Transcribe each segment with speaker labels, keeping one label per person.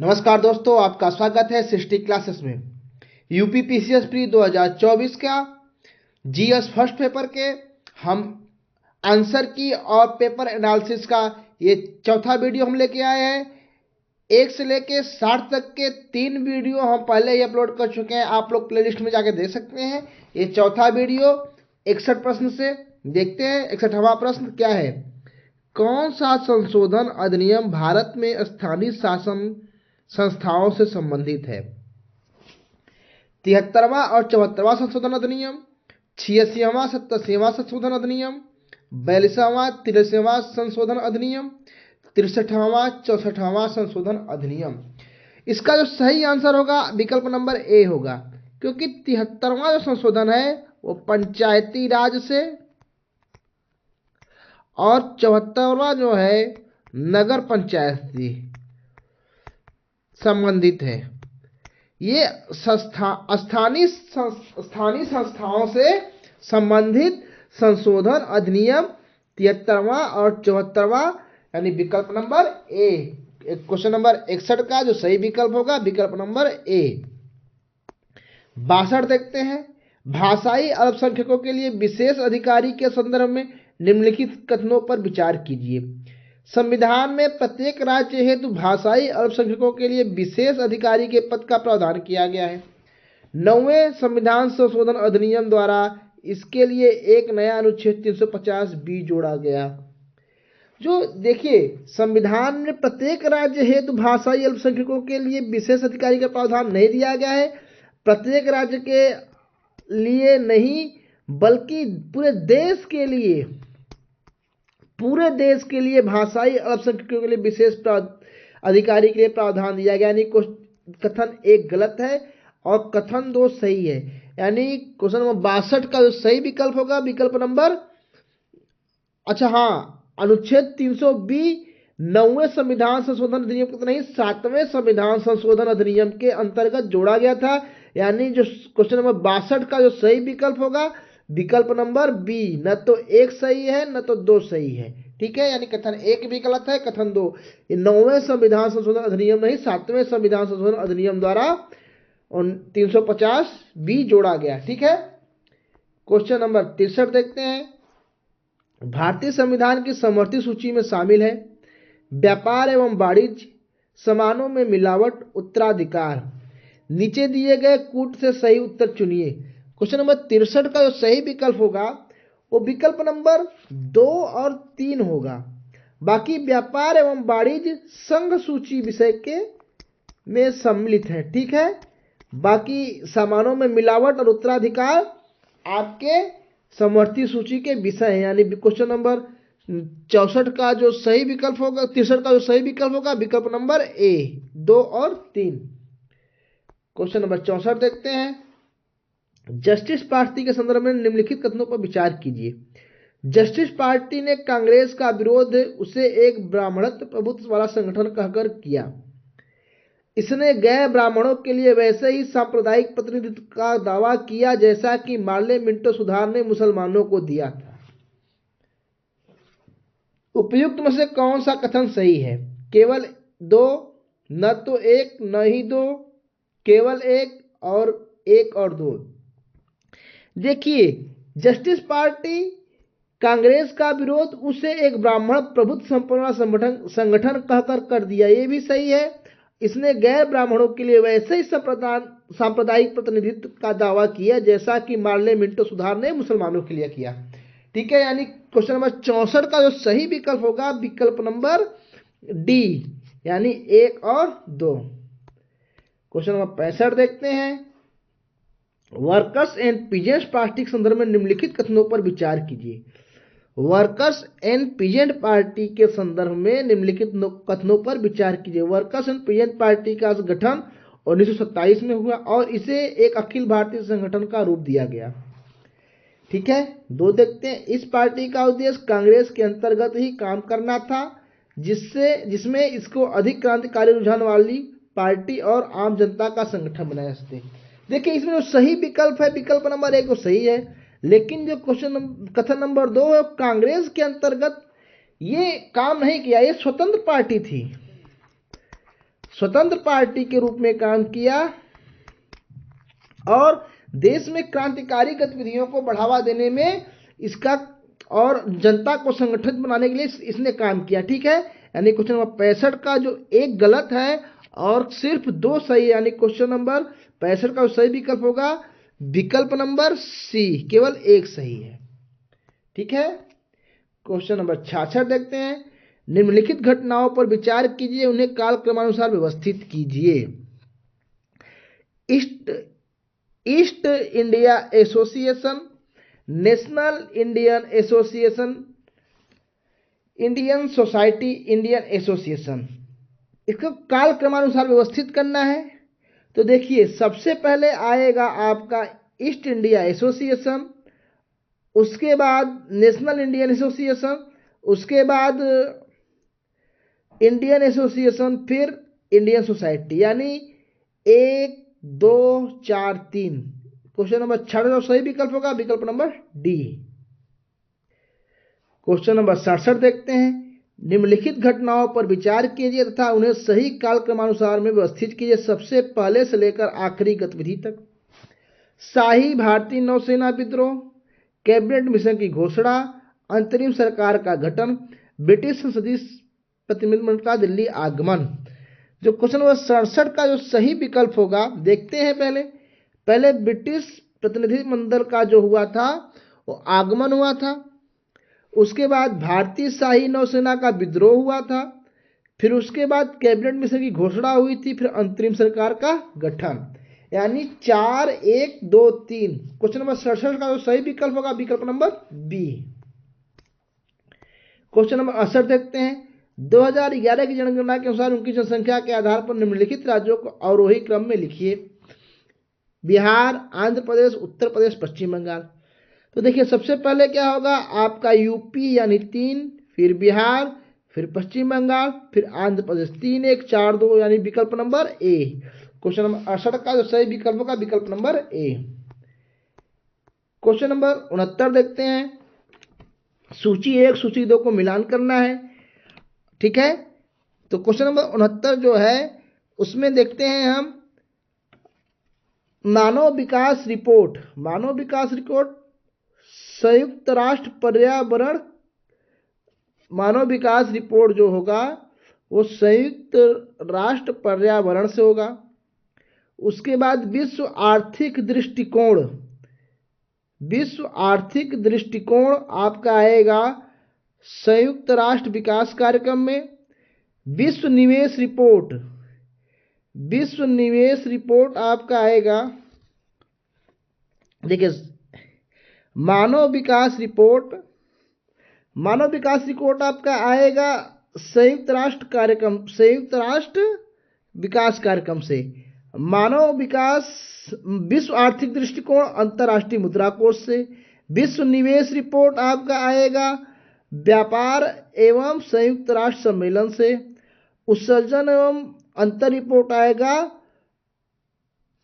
Speaker 1: नमस्कार दोस्तों, आपका स्वागत है सृष्टि क्लासेस में। यूपी पीसीएस प्री 2024 का जीएस फर्स्ट पेपर के हम आंसर की और पेपर एनालिसिस का ये चौथा वीडियो हम लेके आए हैं। 1 से लेके 60 तक के 3 वीडियो हम पहले ही अपलोड कर चुके हैं, आप लोग प्लेलिस्ट में जाके देख सकते हैं। ये चौथा वीडियो 61 प्रश्न से देखते हैं। 61वां प्रश्न क्या है? कौन सा संशोधन अधिनियम भारत में स्थानीय शासन संस्थाओं से संबंधित है? 73वां और 74वां संशोधन अधिनियम, 86वां 87वां संशोधन अधिनियम, 42वां 83वां संशोधन अधिनियम, 63वां 64वां संशोधन अधिनियम। इसका जो सही आंसर होगा विकल्प नंबर ए होगा, क्योंकि 73वां जो संशोधन है वो पंचायती राज से और 74वां जो है नगर पंचायत से संबंधित है। ये स्थानीय संस्थाओं से संबंधित संशोधन अधिनियम 73वां और 74वां, यानी विकल्प नंबर ए। क्वेश्चन नंबर 61 का जो सही विकल्प होगा विकल्प नंबर ए। 62 देखते हैं। भाषाई अल्पसंख्यकों के लिए विशेष अधिकारी के संदर्भ में निम्नलिखित कथनों पर विचार कीजिए। संविधान में प्रत्येक राज्य हेतु भाषाई अल्पसंख्यकों के लिए विशेष अधिकारी के पद का प्रावधान किया गया है। 9वें संविधान संशोधन अधिनियम द्वारा इसके लिए एक नया अनुच्छेद 350 बी जोड़ा गया। जो देखिए, संविधान में प्रत्येक राज्य हेतु भाषाई अल्पसंख्यकों के लिए विशेष अधिकारी का प्रावधान नहीं दिया गया है। प्रत्येक राज्य के लिए नहीं, बल्कि पूरे देश के लिए भाषाई अल्पसंख्यकों के लिए विशेष अधिकारी के लिए प्रावधान दिया गया। यानी कथन 1 गलत है और कथन 2 सही है। यानी क्वेश्चन नंबर 62 का जो सही विकल्प होगा विकल्प नंबर अनुच्छेद 300 बी 9वें संविधान संशोधन अधिनियम के नहीं 7वें संविधान संशोधन अधिनियम के अंतर्गत जोड़ा गया था। यानी जो क्वेश्चन नंबर 62 का जो सही विकल्प होगा विकल्प नंबर बी। न तो 1 सही है न तो 2 सही है। ठीक है, यानी कथन 1 भी गलत है, कथन 2। 9वें संविधान संशोधन अधिनियम नहीं 7वें संविधान संशोधन अधिनियम द्वारा 350 बी जोड़ा गया। ठीक है, क्वेश्चन नंबर 63 देखते हैं। भारतीय संविधान की समवर्ती सूची में शामिल है व्यापार एवं वाणिज्य, सामानों में मिलावट, उत्तराधिकार। नीचे दिए गए कूट से सही उत्तर चुनिए। क्वेश्चन नंबर 63 का जो सही विकल्प होगा वो विकल्प नंबर 2 और 3 होगा। बाकी व्यापार एवं वाणिज्य संघ सूची विषय के में सम्मिलित है। ठीक है, बाकी सामानों में मिलावट और उत्तराधिकार आपके समवर्ती सूची के विषय है। यानी क्वेश्चन नंबर 64 का जो सही विकल्प होगा 63 का जो सही विकल्प होगा विकल्प नंबर ए 2 और 3। क्वेश्चन नंबर 64 देखते हैं। जस्टिस पार्टी के संदर्भ में निम्नलिखित कथनों पर विचार कीजिए। जस्टिस पार्टी ने कांग्रेस का विरोध उसे एक ब्राह्मणत्व प्रभुत्व वाला संगठन कहकर किया। इसने गैर ब्राह्मणों के लिए वैसे ही सांप्रदायिक प्रतिनिधित्व का दावा किया जैसा कि मार्ले मिंटो सुधार ने मुसलमानों को दिया था। उपयुक्त में से कौन सा कथन सही है? केवल 2, न तो 1 न ही 2, केवल 1 और 1 और 2। देखिए, जस्टिस पार्टी कांग्रेस का विरोध उसे एक ब्राह्मण प्रभुत्व संपन्न संगठन कहकर कर दिया, ये भी सही है। इसने गैर ब्राह्मणों के लिए वैसे ही सांप्रदायिक प्रतिनिधित्व का दावा किया जैसा कि मार्ले मिंटो सुधार ने मुसलमानों के लिए किया। ठीक है, यानी क्वेश्चन नंबर 64 का जो सही विकल्प होगा विकल्प नंबर डी, यानी 1 और 2। क्वेश्चन नंबर 65 देखते हैं। वर्कर्स एंड पीजेंट्स पार्टी के संदर्भ में निम्नलिखित कथनों पर विचार कीजिए। वर्कर्स एंड पीजेंट पार्टी के संदर्भ में निम्नलिखित कथनों पर विचार कीजिए। वर्कर्स एंड पीजेंट पार्टी का गठन 1927 में हुआ और इसे एक अखिल भारतीय संगठन का रूप दिया गया। ठीक है, 2 देखते हैं। इस पार्टी का उद्देश्य कांग्रेस के अंतर्गत ही काम करना था, जिसमें इसको अधिक क्रांतिकारी रुझान वाली पार्टी और आम जनता का संगठन बनाया सके। देखिए, इसमें जो सही विकल्प है विकल्प नंबर 1 तो सही है, लेकिन जो कथन नंबर 2 है कांग्रेस के अंतर्गत ये काम नहीं किया, ये स्वतंत्र पार्टी थी। स्वतंत्र पार्टी के रूप में काम किया और देश में क्रांतिकारी गतिविधियों को बढ़ावा देने में इसका और जनता को संगठित बनाने के लिए इसने काम किया। ठीक है, यानी क्वेश्चन नंबर 65 का जो एक गलत है और सिर्फ 2 सही, यानी क्वेश्चन नंबर 65 का जो सही विकल्प होगा विकल्प नंबर सी, केवल एक सही है। ठीक है, क्वेश्चन नंबर 66 देखते हैं। निम्नलिखित घटनाओं पर विचार कीजिए, उन्हें कालक्रमानुसार व्यवस्थित कीजिए। East India association, national Indian association, Indian society, Indian association, इसको काल क्रमानुसार व्यवस्थित करना है। तो देखिए सबसे पहले आएगा आपका ईस्ट इंडिया एसोसिएशन, उसके बाद नेशनल इंडियन एसोसिएशन, उसके बाद इंडियन एसोसिएशन, फिर इंडियन सोसाइटी, यानी 1 2 4 3। क्वेश्चन नंबर 66 जो सही विकल्प होगा विकल्प नंबर डी। क्वेश्चन नंबर 67 देखते हैं। निम्नलिखित घटनाओं पर विचार कीजिए तथा उन्हें सही कालक्रमानुसार में व्यवस्थित कीजिए, सबसे पहले से लेकर आखिरी गतिविधि तक। शाही भारतीय नौसेना विद्रोह, कैबिनेट मिशन की घोषणा, अंतरिम सरकार का गठन, ब्रिटिश संसदीय प्रतिनिधिमंडल का दिल्ली आगमन। जो क्वेश्चन नंबर 67 का जो सही विकल्प होगा देखते हैं। पहले ब्रिटिश प्रतिनिधिमंडल का जो हुआ था वो आगमन हुआ था, उसके बाद भारतीय शाही नौसेना का विद्रोह हुआ था, फिर उसके बाद कैबिनेट मिशन की घोषणा हुई थी, फिर अंतरिम सरकार का गठन, यानी 4 1 2 3। क्वेश्चन नंबर 67 का जो सही विकल्प होगा विकल्प नंबर बी। क्वेश्चन नंबर 68 देखते हैं। 2011 की जनगणना के अनुसार उनकी जनसंख्या के आधार पर निम्नलिखित राज्यों को अवरोही क्रम में लिखिए। बिहार, आंध्र प्रदेश, उत्तर प्रदेश, पश्चिम बंगाल। तो देखिए सबसे पहले क्या होगा आपका यूपी यानी 3, फिर बिहार, फिर पश्चिम बंगाल, फिर आंध्र प्रदेश। 3 1 4 2 यानी विकल्प नंबर ए। क्वेश्चन नंबर 68 का जो सही विकल्प होगा विकल्प नंबर ए। क्वेश्चन नंबर 69 देखते हैं। सूची 1 सूची 2 को मिलान करना है। ठीक है, तो क्वेश्चन नंबर 69 जो है उसमें देखते हैं हम मानव विकास रिपोर्ट। मानव विकास रिपोर्ट संयुक्त राष्ट्र पर्यावरण, मानव विकास रिपोर्ट जो होगा वो संयुक्त राष्ट्र पर्यावरण से होगा। उसके बाद विश्व आर्थिक दृष्टिकोण, विश्व आर्थिक दृष्टिकोण आपका आएगा संयुक्त राष्ट्र विकास कार्यक्रम में। विश्व निवेश रिपोर्ट, विश्व निवेश रिपोर्ट आपका आएगा, देखिए मानव विकास रिपोर्ट, मानव विकास रिपोर्ट आपका आएगा संयुक्त राष्ट्र कार्यक्रम, संयुक्त राष्ट्र विकास कार्यक्रम से। मानव विकास विश्व आर्थिक दृष्टिकोण अंतर्राष्ट्रीय मुद्रा कोष से। विश्व निवेश रिपोर्ट आपका आएगा व्यापार एवं संयुक्त राष्ट्र सम्मेलन से। उत्सर्जन एवं अंतर रिपोर्ट आएगा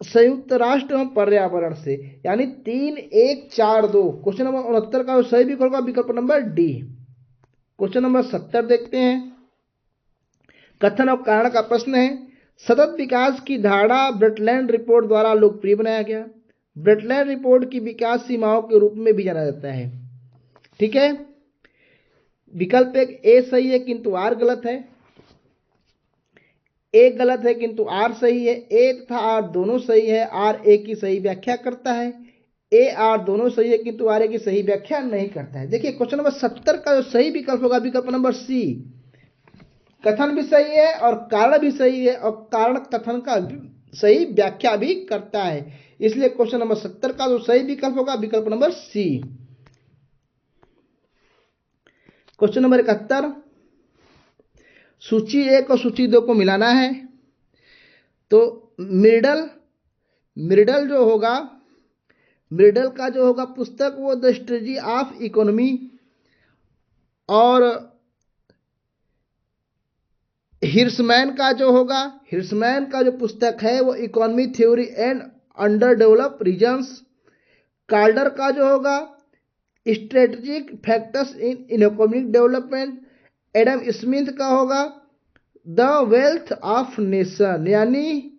Speaker 1: संयुक्त राष्ट्र एवं पर्यावरण से, यानी 3 1 4 2। क्वेश्चन नंबर 69 का सही विकल्प होगा विकल्प नंबर डी। क्वेश्चन नंबर 70 देखते हैं। कथन और कारण का प्रश्न है। सतत विकास की धारणा ब्रेटलैंड रिपोर्ट द्वारा लोकप्रिय बनाया गया। ब्रेटलैंड रिपोर्ट की विकास सीमाओं के रूप में भी जाना जाता है। ठीक है, विकल्प 1 ए सही है किंतु आर गलत है, ए गलत है किंतु आर सही है, ए तथा आर दोनों सही है, आर ए की सही व्याख्या करता है, ए आर दोनों सही है किंतु आर ए की सही व्याख्या नहीं करता है। देखिए क्वेश्चन नंबर 70 का जो सही विकल्प होगा विकल्प नंबर सी। कथन भी सही है और कारण भी सही है, और कारण कथन का सही व्याख्या भी करता है, इसलिए क्वेश्चन नंबर 70 का जो सही विकल्प होगा विकल्प नंबर सी। Question number 71। सूची 1 और सूची 2 को मिलाना है। तो मिर्डल जो होगा, मिर्डल का जो होगा पुस्तक वो द स्ट्रेटजी ऑफ इकोनॉमी, और हिर्समैन का जो होगा, हिर्समैन का जो पुस्तक है वो economy theory and under develop regions. Kaldor का जो होगा strategic factors in economic development. Adam Smith का होगा द वेल्थ ऑफ नेशन, यानी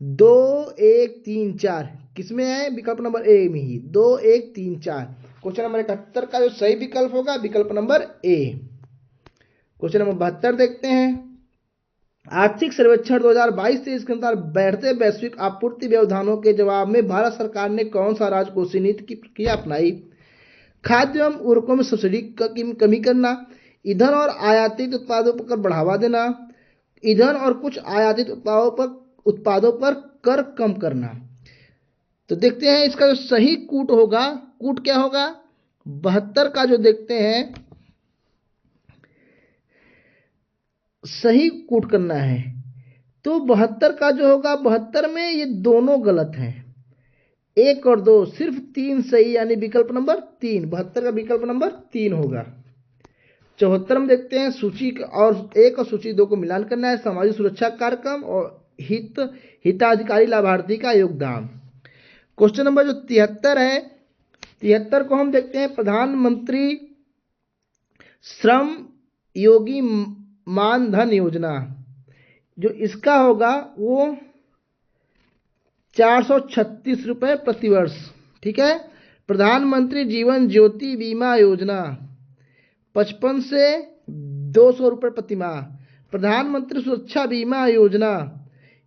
Speaker 1: 2 1 3 4 किसमें है? विकल्प नंबर ए में ही, 2 1 3 4। क्वेश्चन नंबर 71 का जो सही विकल्प होगा विकल्प नंबर ए। क्वेश्चन नंबर 72 देखते हैं। आर्थिक सर्वेक्षण 2022-23 के अनुसार बढ़ते वैश्विक आपूर्ति व्यवधानों के जवाब में भारत सरकार ने कौन सा राजकोषीय नीति की प्रक्रिया अपनाई? खाद्य एवं उर्वरकों में सब्सिडी की कमी करना, ईंधन और आयातित उत्पादों पर बढ़ावा देना, ईंधन और कुछ आयातित उत्पादों पर कर कम करना। तो देखते हैं इसका जो सही कूट होगा, कूट क्या होगा? 72 का जो देखते हैं सही कूट करना है, तो 72 का जो होगा, 72 में ये दोनों गलत हैं, 1 और 2, सिर्फ 3 सही, यानी विकल्प नंबर 3, 72 का विकल्प नंबर 3 होगा। 74 में देखते हैं सूची और 1 और सूची 2 को मिलान करना है, सामाजिक सुरक्षा कार्यक्रम और हिताधिकारी लाभार्थी का योगदान। क्वेश्चन नंबर जो 73 है, 73 को हम देखते हैं प्रधानमंत्री श्रम योगी मानधन योजना, जो इसका होगा वो 436 रुपये प्रतिवर्ष, ठीक है। प्रधानमंत्री जीवन ज्योति बीमा योजना 55 से 200 रुपये प्रति माह। प्रधानमंत्री सुरक्षा बीमा योजना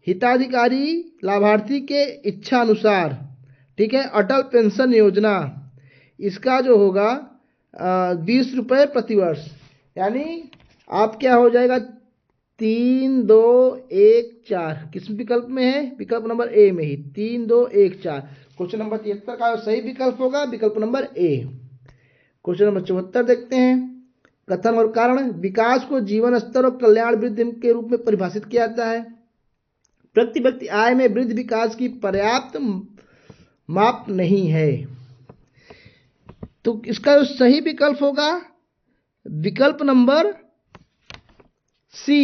Speaker 1: हिताधिकारी लाभार्थी के इच्छा अनुसार, ठीक है। अटल पेंशन योजना, इसका जो होगा 20 रुपये प्रतिवर्ष, यानी आप क्या हो जाएगा 3 2 1 4, किस विकल्प में है? विकल्प नंबर ए में ही, 3 2 1 4। क्वेश्चन नंबर 73 का सही विकल्प होगा विकल्प नंबर ए। क्वेश्चन नंबर 74 देखते हैं। कथन और कारण। विकास को जीवन स्तर और कल्याण वृद्धि के रूप में परिभाषित किया जाता है। प्रति व्यक्ति आय में वृद्धि विकास की पर्याप्त माप नहीं है, तो इसका जो सही विकल्प होगा विकल्प नंबर सी।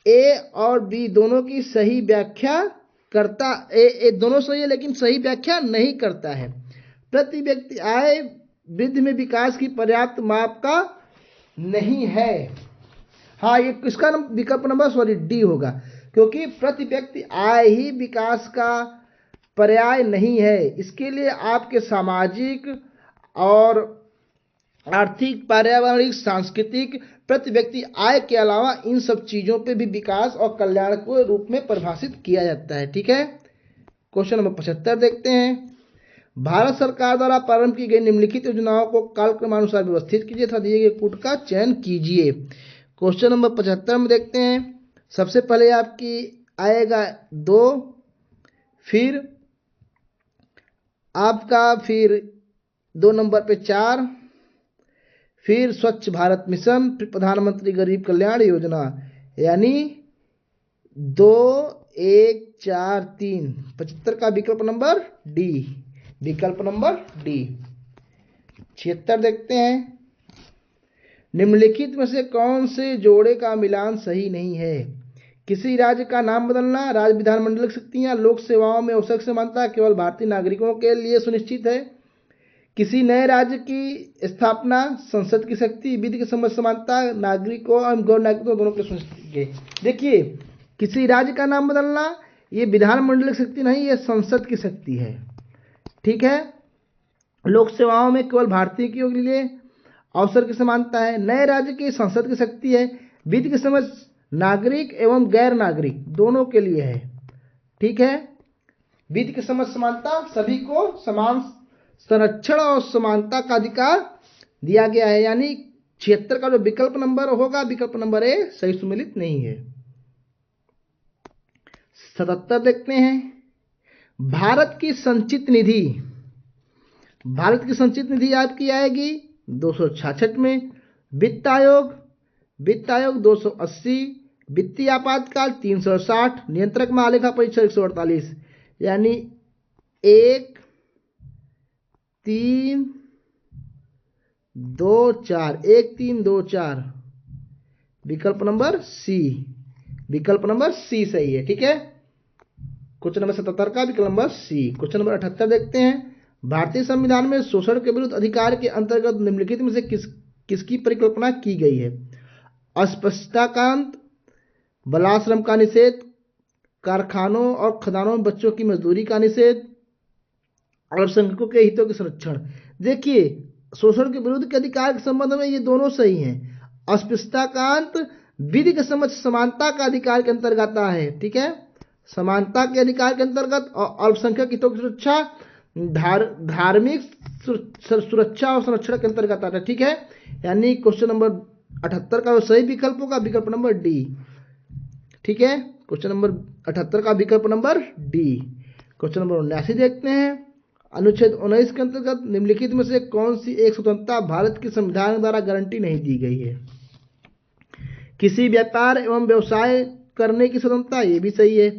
Speaker 1: ए और बी दोनों की सही व्याख्या करता, ए दोनों सही है लेकिन सही व्याख्या नहीं करता है। प्रति व्यक्ति आय वृद्धि में विकास की पर्याप्त माप का नहीं है। हाँ, ये इसका विकल्प नंबर डी होगा, क्योंकि प्रति व्यक्ति आय ही विकास का पर्याय नहीं है। इसके लिए आपके सामाजिक और आर्थिक, पर्यावरणिक, सांस्कृतिक, प्रति व्यक्ति आय के अलावा इन सब चीजों पे भी विकास और कल्याण के रूप में परिभाषित किया जाता है, ठीक है। क्वेश्चन नंबर 75 देखते हैं। भारत सरकार द्वारा प्रारंभ की गई निम्नलिखित योजनाओं को कालक्रमानुसार व्यवस्थित कीजिए तथा दिए गए कूट का चयन कीजिए। क्वेश्चन नंबर 75 में देखते हैं। सबसे पहले आपकी आएगा 2, फिर आपका 2 नंबर पे 4, फिर स्वच्छ भारत मिशन, फिर प्रधानमंत्री गरीब कल्याण योजना, यानी 2 1 4 3। 75 का विकल्प नंबर डी, विकल्प नंबर डी। 76 देखते हैं। निम्नलिखित में से कौन से जोड़े का मिलान सही नहीं है? किसी राज्य का नाम बदलना, राज्य विधानमंडल की शक्तियां, लोक सेवाओं में आवश्यक समानता केवल भारतीय नागरिकों के लिए सुनिश्चित है। किसी नए राज्य की स्थापना, संसद की शक्ति, विधि की समझ समानता, नागरिकों और गैर नागरिकों दोनों के सुनिश्चित। देखिए, किसी राज्य का नाम बदलना ये विधानमंडल की शक्ति नहीं, ये संसद की शक्ति है, ठीक है। लोक सेवाओं में केवल भारतीय के लिए अवसर की समानता है। नए राज्य की संसद की शक्ति है। विधि की समझ नागरिक एवं गैर नागरिक दोनों के लिए है, ठीक है। विधि की समझ समानता, सभी को समान संरक्षण और समानता का अधिकार दिया गया है, यानी 76 का जो विकल्प नंबर होगा विकल्प नंबर ए सही सम्मिलित नहीं है। 77 देखते हैं। भारत की संचित निधि, भारत की संचित निधि आपकी आएगी 266 में। वित्त आयोग, वित्त आयोग 280, वित्तीय आपातकाल 360, नियंत्रक महालेखा परीक्षक 148, यानी 1 3 2 4, 1 3 2 4, विकल्प नंबर सी, विकल्प नंबर सी सही है, ठीक है। क्वेश्चन नंबर 77 का विकल्प नंबर सी। क्वेश्चन नंबर 78 देखते हैं। भारतीय संविधान में शोषण के विरुद्ध अधिकार के अंतर्गत निम्नलिखित में से किसकी परिकल्पना की गई है? अस्पृश्यता का अंत, बालाश्रम का निषेध, कारखानों और खदानों में बच्चों की मजदूरी का निषेध, अल्पसंख्यकों के हितों के संरक्षण। देखिए, शोषण के विरुद्ध के अधिकार के संबंध में ये दोनों सही हैं। अस्पृश्यता का अंत विधि के समझ समानता का अधिकार के अंतर्गत आता है, ठीक है, समानता के अधिकार के अंतर्गत, और अल्पसंख्यक हितों की सुरक्षा धार्मिक सुरक्षा और संरक्षण के अंतर्गत आता है, ठीक है। यानी क्वेश्चन नंबर 78 का सही विकल्प होगा विकल्प नंबर डी, ठीक है। क्वेश्चन नंबर 78 का विकल्प नंबर डी। क्वेश्चन नंबर 79 देखते हैं। अनुच्छेद 19 के अंतर्गत निम्नलिखित में से कौन सी एक स्वतंत्रता भारत के संविधान द्वारा गारंटी नहीं दी गई है? किसी व्यापार एवं व्यवसाय करने की स्वतंत्रता, ये भी सही है।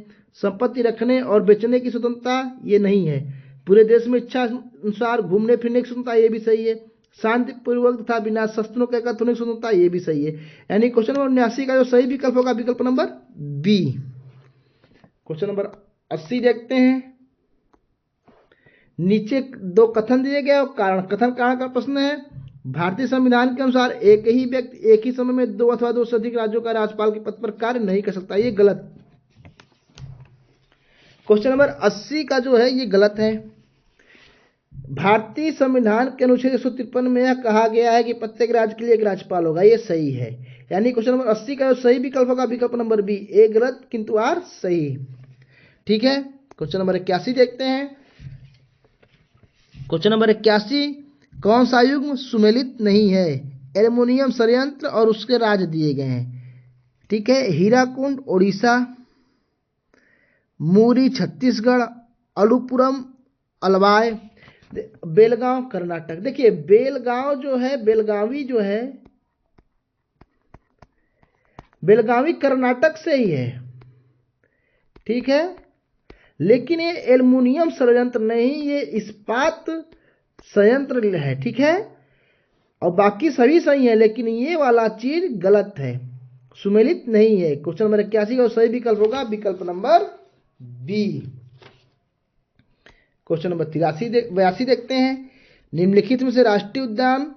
Speaker 1: संपत्ति रखने और बेचने की स्वतंत्रता, ये नहीं है। पूरे देश में इच्छा अनुसार घूमने फिरने की स्वतंत्रता, ये भी सही है। शांतिपूर्वक तथा बिना शस्त्रों के एकत्र होने की स्वतंत्रता, ये भी सही है। यानी क्वेश्चन नंबर 79 का जो सही विकल्प होगा विकल्प नंबर बी। क्वेश्चन नंबर 80 देखते हैं। नीचे दो कथन दिए गए और कारण, कथन कारण का प्रश्न है। भारतीय संविधान के अनुसार एक ही व्यक्ति एक ही समय में दो अथवा दो से अधिक राज्यों का राज्यपाल के पद पर कार्य नहीं कर सकता, ये गलत। क्वेश्चन नंबर 80 का जो है ये गलत है। भारतीय संविधान के अनुच्छेद 153 में यह कहा गया है कि प्रत्येक राज्य के लिए एक राज्यपाल होगा, ये सही है। यानी क्वेश्चन नंबर 80 का जो सही विकल्प होगा विकल्प नंबर बी, ए गलत किंतु आर सही, ठीक है। क्वेश्चन नंबर 81 देखते हैं। क्वेश्चन नंबर 81, कौन सा युग्म सुमेलित नहीं है? एल्युमिनियम षड्यंत्र और उसके राज्य दिए गए हैं, ठीक है। हीराकुंड ओडिशा, मूरी छत्तीसगढ़, अलुपुरम अलवाय, बेलगांव कर्नाटक। देखिए, बेलगांव जो है, बेलगावी जो है, बेलगावी कर्नाटक से ही है, ठीक है। लेकिन ये एल्युमिनियम संयंत्र नहीं, ये इस्पात संयंत्र है, ठीक है। और बाकी सभी सही है, लेकिन ये वाला चीज गलत है, सुमेलित नहीं है। क्वेश्चन नंबर 81 का सही विकल्प होगा विकल्प नंबर बी। क्वेश्चन नंबर 82 देखते हैं। निम्नलिखित में से राष्ट्रीय उद्यान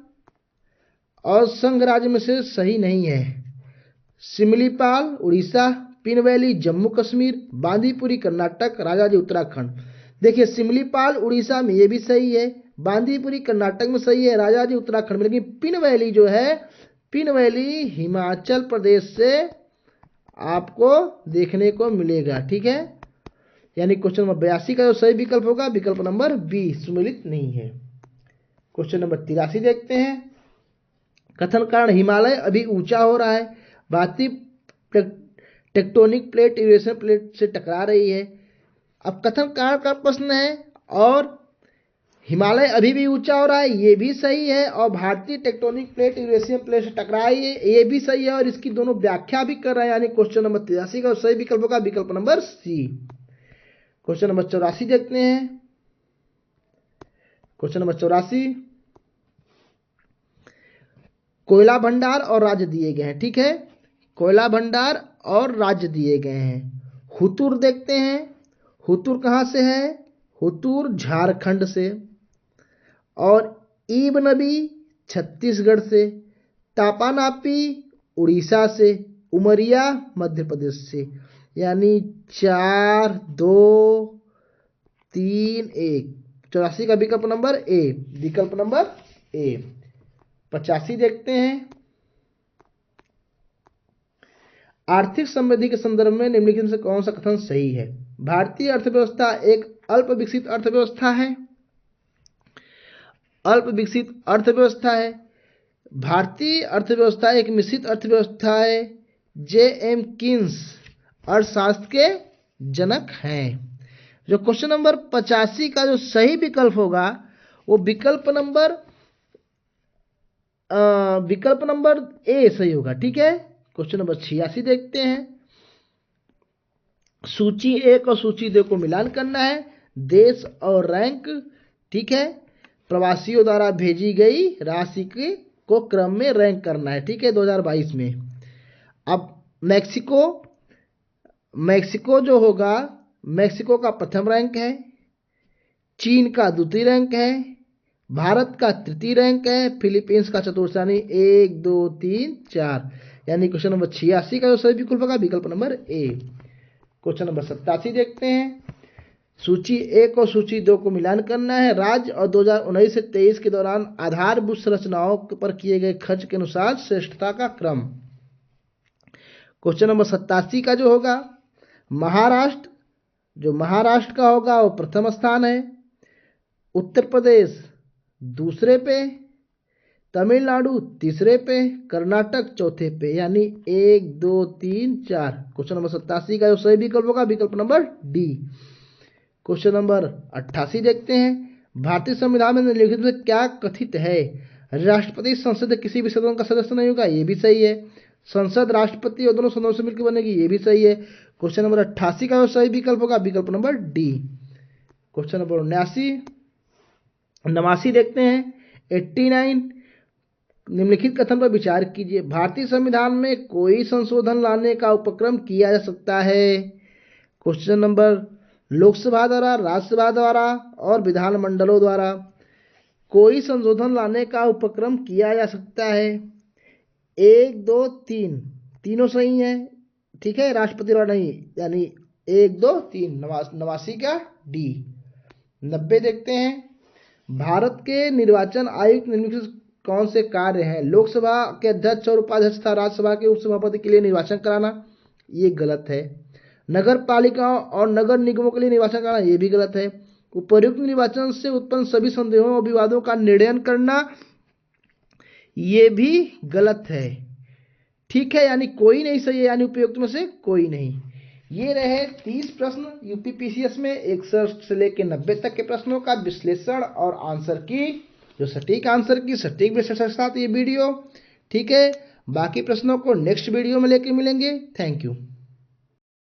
Speaker 1: और संघ राज्य में से सही नहीं है। सिमलीपाल उड़ीसा, पिन वैली जम्मू कश्मीर, बांदीपुरी कर्नाटक, राजाजी उत्तराखंड। देखिए, सिमलीपाल उड़ीसा में ये भी सही है, बांदीपुरी कर्नाटक में सही है, राजाजी उत्तराखंड में। लेकिन पिन वैली जो है, पिन वैली हिमाचल प्रदेश से आपको देखने को मिलेगा, ठीक है। यानी क्वेश्चन नंबर 82 का जो सही विकल्प होगा विकल्प नंबर बी, सुमेलित नहीं है। क्वेश्चन नंबर 83 देखते हैं। कथन कारण हिमालय अभी ऊंचा हो रहा है। भारतीय टेक्टोनिक प्लेट यूरेशियन प्लेट से टकरा रही है। अब कथन कारण का प्रश्न है, और हिमालय अभी भी ऊंचा हो रहा है, ये भी सही है। और भारतीय टेक्टोनिक प्लेट यूरेशियन प्लेट से टकराई है, ये भी सही है। और इसकी दोनों व्याख्या भी कर रहे हैं। यानी क्वेश्चन नंबर 83 का सही विकल्प होगा विकल्प नंबर सी। क्वेश्चन नंबर 84 देखते हैं। क्वेश्चन नंबर 84, कोयला भंडार और राज्य दिए गए हैं, ठीक है। कोयला भंडार और राज्य दिए गए हैं। हुतूर देखते हैं। हुतूर कहाँ से है? हुतूर झारखंड से, और ईब नबी छत्तीसगढ़ से, तापानापी उड़ीसा से, उमरिया मध्य प्रदेश से। यानी 4 2 3 1, 84 का विकल्प नंबर ए, विकल्प नंबर ए। 85 देखते हैं। आर्थिक समृद्धि के संदर्भ में निम्नलिखित में से कौन सा कथन सही है? भारतीय अर्थव्यवस्था एक अल्प विकसित अर्थव्यवस्था है। अल्प विकसित अर्थव्यवस्था है। भारतीय अर्थव्यवस्था एक मिश्रित अर्थव्यवस्था है। जे.एम. कीन्स अर्थशास्त्र के जनक हैं। जो क्वेश्चन नंबर 85 का जो सही विकल्प होगा वो विकल्प नंबर ए सही होगा, ठीक है। क्वेश्चन नंबर 86 देखते हैं। सूची 1 और सूची 2 को मिलान करना है। देश और रैंक, ठीक है। प्रवासियों द्वारा भेजी गई राशि को क्रम में रैंक करना है, ठीक है, 2022 में। अब मैक्सिको जो होगा, मैक्सिको का प्रथम रैंक है, चीन का द्वितीय रैंक है, भारत का तृतीय रैंक है, फिलीपींस का चतुर्थ, यानी 1 2 3 4। यानी क्वेश्चन नंबर 86 का जो सही विकल्प होगा विकल्प नंबर ए। क्वेश्चन नंबर 87 देखते हैं। सूची 1 और सूची 2 को मिलान करना है। राज्य और 2019 से 23 के दौरान आधारभूत संरचनाओं पर किए गए खर्च के अनुसार श्रेष्ठता का क्रम। क्वेश्चन नंबर 87 का जो होगा महाराष्ट्र, जो महाराष्ट्र का होगा वो प्रथम स्थान है, उत्तर प्रदेश दूसरे पे, तमिलनाडु तीसरे पे, कर्नाटक चौथे पे, यानी 1 2 3 4। क्वेश्चन नंबर 87 का जो सही विकल्प होगा विकल्प नंबर डी। क्वेश्चन नंबर 88 देखते हैं। भारतीय संविधान में निम्नलिखित में क्या कथित है? राष्ट्रपति संसद किसी भी सदन का सदस्य नहीं होगा, ये भी सही है। संसद राष्ट्रपति और दोनों सदनों से मिलकर बनेगी, ये भी सही है। क्वेश्चन नंबर 88 का जो सही विकल्प होगा विकल्प नंबर डी। क्वेश्चन नंबर 89 देखते हैं। 89 निम्नलिखित कथन पर विचार कीजिए। भारतीय संविधान में कोई संशोधन लाने का उपक्रम किया जा सकता है। क्वेश्चन नंबर लोकसभा द्वारा, राज्यसभा द्वारा और विधानमंडलों द्वारा कोई संशोधन लाने का उपक्रम किया जा सकता है। 1 2 3 तीनों सही है, ठीक है, राष्ट्रपति द्वारा नहीं, यानी 1 2 3 89 का डी। 90 देखते हैं। भारत के निर्वाचन आयुक्त निम्नलिखित कौन से कार्य हैं? लोकसभा के अध्यक्ष और उपाध्यक्ष तथा राज्यसभा के उपसभापति के लिए निर्वाचन कराना, ये गलत है। नगर पालिकाओं और नगर निगमों के लिए निर्वाचन कराना, ये भी गलत है। उपर्युक्त निर्वाचन से उत्पन्न सभी संदेहों और विवादों का निर्णय करना, ये भी गलत है, ठीक है, यानी कोई नहीं सही है, यानी उपयुक्त में से कोई नहीं। ये रहे 30 प्रश्न यूपीपीसीएस में 61 से लेकर 90 तक के प्रश्नों का विश्लेषण और आंसर की, जो सटीक आंसर की सटीक विश्लेषण के साथ ये वीडियो, ठीक है। बाकी प्रश्नों को नेक्स्ट वीडियो में लेके मिलेंगे। Thank you.